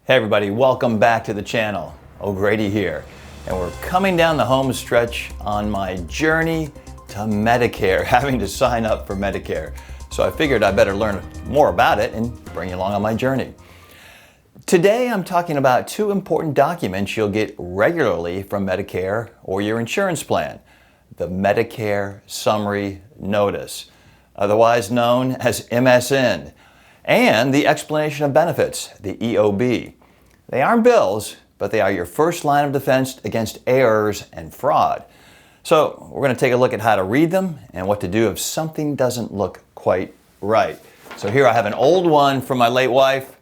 Hey everybody, welcome back to the channel. O'Grady here. And we're coming down the home stretch on my journey to Medicare, having to sign up for Medicare. So I figured I better learn more about it and bring you along on my journey. Today I'm talking about two important documents you'll get regularly from Medicare or your insurance plan. The Medicare Summary Notice, otherwise known as MSN, and the Explanation of Benefits, the EOB. They aren't bills, but they are your first line of defense against errors and fraud. So we're going to take a look at how to read them and what to do if something doesn't look quite right. So here I have an old one from my late wife.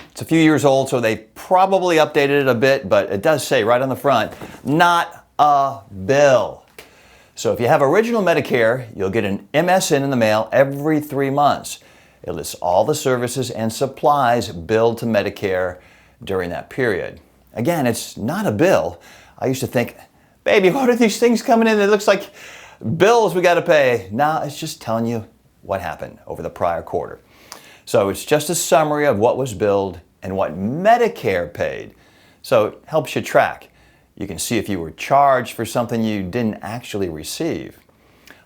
It's a few years old, so they probably updated it a bit, but it does say right on the front, not a bill. So if you have original Medicare, you'll get an MSN in the mail every 3 months. It lists all the services and supplies billed to Medicare during that period. Again, it's not a bill. I used to think, baby, what are these things coming in? It looks like bills we got to pay. No, it's just telling you what happened over the prior quarter. So it's just a summary of what was billed and what Medicare paid. So it helps you track. You can see if you were charged for something you didn't actually receive.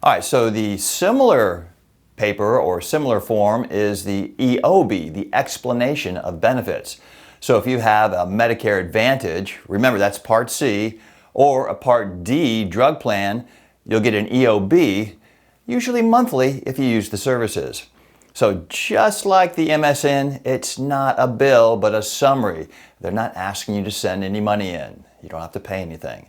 All right, so the similar paper or similar form is the EOB, the Explanation of Benefits. So if you have a Medicare Advantage, remember that's Part C, or a Part D drug plan, you'll get an EOB, usually monthly if you use the services. So just like the MSN, it's not a bill, but a summary. They're not asking you to send any money in. You don't have to pay anything.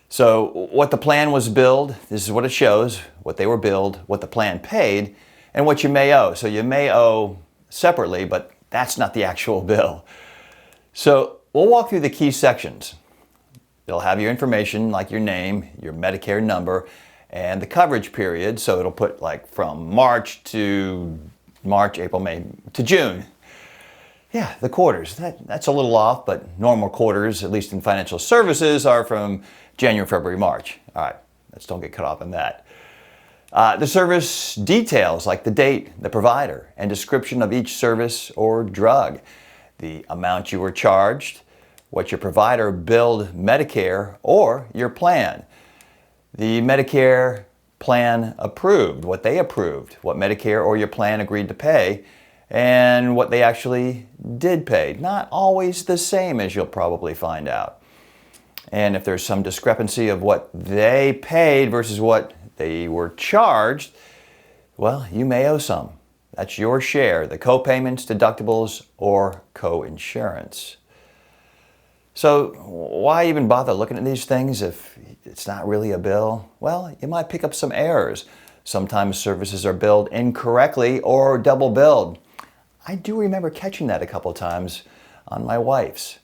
So what the plan was billed, this is what it shows, what they were billed, what the plan paid, and what you may owe. So you may owe separately, but that's not the actual bill. So we'll walk through the key sections. It'll have your information like your name, your Medicare number, and the coverage period. So it'll put like from March, April, May to June. Yeah, the quarters. That's a little off, but normal quarters, at least in financial services, are from January, February, March. All right, let's don't get cut off on that. The service details like the date, the provider, and description of each service or drug, the amount you were charged, what your provider billed Medicare or your plan, the Medicare plan approved, what they approved, what Medicare or your plan agreed to pay, and what they actually did pay. Not always the same, as you'll probably find out. And if there's some discrepancy of what they paid versus what they were charged, well, you may owe some. That's your share, the co-payments, deductibles, or co-insurance. So why even bother looking at these things if it's not really a bill? Well, you might pick up some errors. Sometimes services are billed incorrectly or double billed. I do remember catching that a couple of times on my wife's.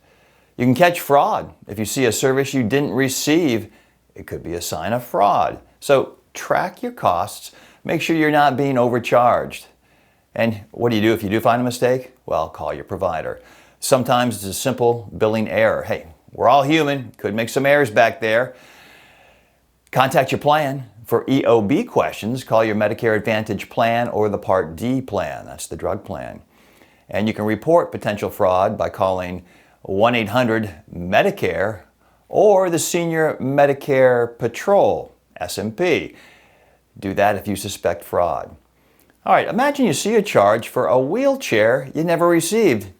You can catch fraud. If you see a service you didn't receive, it could be a sign of fraud. So track your costs. Make sure you're not being overcharged. And what do you do if you do find a mistake? Well, call your provider. Sometimes it's a simple billing error. Hey, we're all human. Could make some errors back there. Contact your plan. For EOB questions, call your Medicare Advantage plan or the Part D plan. That's the drug plan. And you can report potential fraud by calling 1-800-MEDICARE or the Senior Medicare Patrol, SMP. Do that if you suspect fraud. All right, imagine you see a charge for a wheelchair you never received,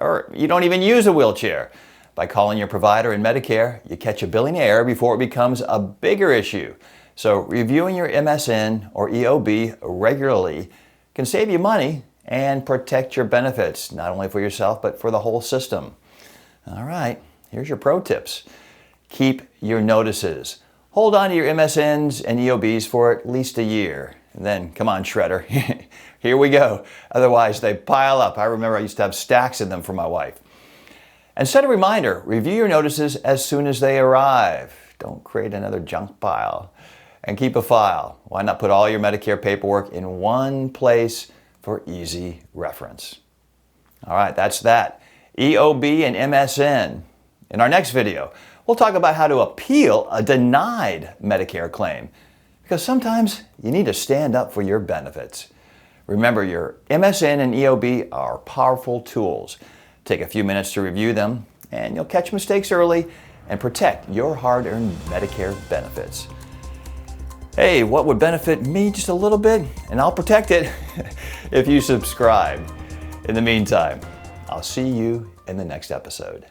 or you don't even use a wheelchair. By calling your provider in Medicare, you catch a billing error before it becomes a bigger issue. So reviewing your MSN or EOB regularly can save you money and protect your benefits, not only for yourself, but for the whole system. All right, here's your pro tips. Keep your notices. Hold on to your MSNs and EOBs for at least a year. And then, come on, Shredder, here we go. Otherwise, they pile up. I remember I used to have stacks of them for my wife. And set a reminder, review your notices as soon as they arrive. Don't create another junk pile. And keep a file. Why not put all your Medicare paperwork in one place for easy reference? All right, that's that. EOB and MSN. In our next video, we'll talk about how to appeal a denied Medicare claim, because sometimes you need to stand up for your benefits. Remember, your MSN and EOB are powerful tools. Take a few minutes to review them, and you'll catch mistakes early and protect your hard-earned Medicare benefits. Hey, what would benefit me just a little bit, and I'll protect it, if you subscribe. In the meantime, I'll see you in the next episode.